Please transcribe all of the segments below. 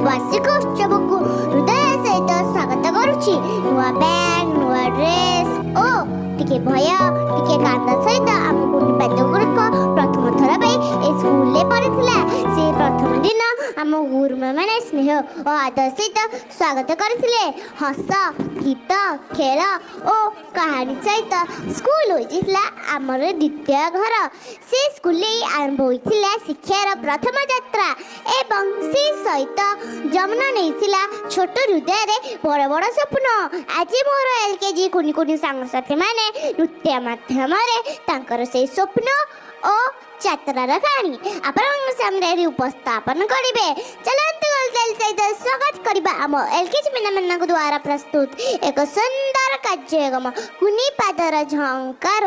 वार्षिक उत्सव को हृदय सहित स्वागत करुछि। नुआ बैग नुआ ड्रेस ओ टिके भय टिके कांदा सहित आम कुनी पेदगुरक प्रथम थर पे ए स्कूल ले पड़िथिला। से प्रथम दिन आम गुरुमा माने स्नेह और आदर सहित स्वागत करथिले। हस गीत खेल ओ कहानी सहित स्कूल होइथिला आमर द्वितीय घर। से स्कूल आरंभ होइथिला शिक्षार प्रथम यात्रा एवं से सहित जमुना नैथिला छोट हृदय रे बड़ बड़ स्वप्न। आज मोर एलकेजी कुनी कुनी सांगसाथी माने नृत्य माध्यम तांकर से स्वप्न ओ यात्रार कहानी आपण सामने उपस्थापन करिवे। चलंतु सहित स्वागत करिबा आम एलकेजी पिलामानक द्वारा प्रस्तुत एक सुंदर कार्यक्रम कुनी पादर झंकार।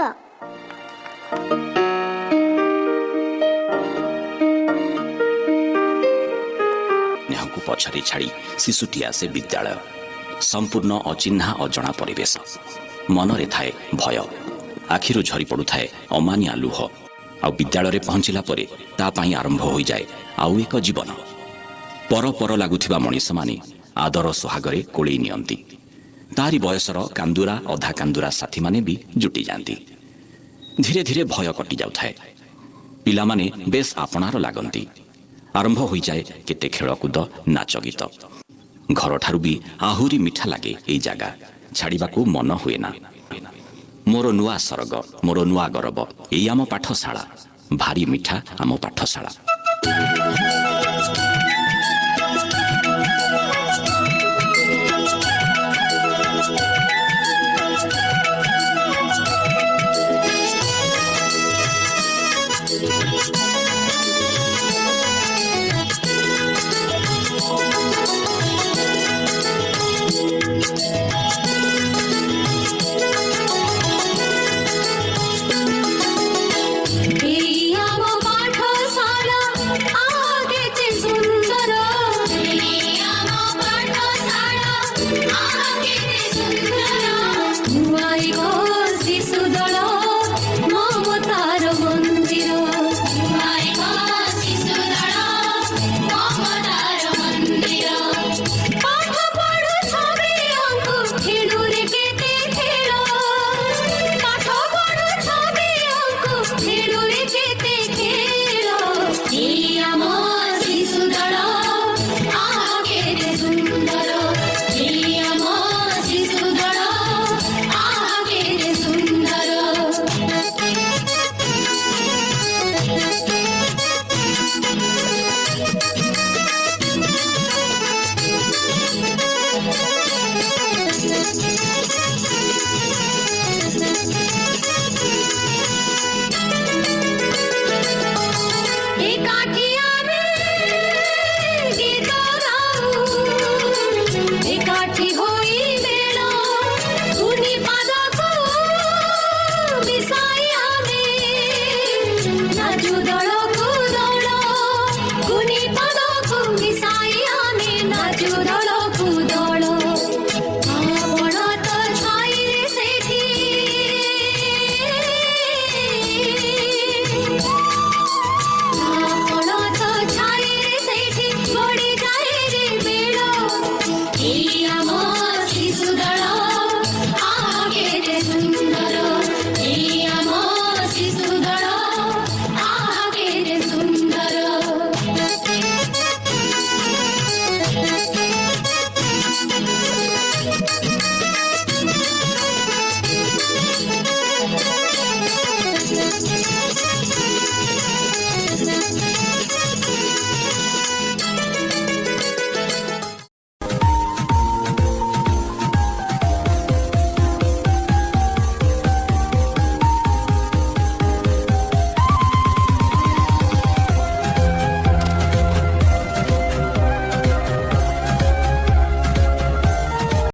पछारी छाड़ी शिशुटी आसे विद्यालय। संपूर्ण अचिन्हा अजଣା परिवेश। मनरे थाए भय, आखिरु झरी पड़ू थाए अमानिया लुह। आ विद्यालय पहुंचला परे ता पाई आरंभ हो जाए आउ एक जीवन। पर पर लागुथिबा मनीष माने आदर सोहागरे कोळी नियंती। तारी बयसर कांदुरा अधा कांदुरा साथी माने भी जुटी जांती। धीरे धीरे भय कटि जाउ थाए। पिला माने बेस आपणार लागंती। आरंभ हो जाए केते खेलकूद नाच गीत। घर ठारू भी आहुरी मिठा लगे ए जगह छाड़ीबाकू मन हुए ना। मोर नुआ सरग मोर नुआ गरब एई आम पाठशाला भारी मिठा आम पाठशाला।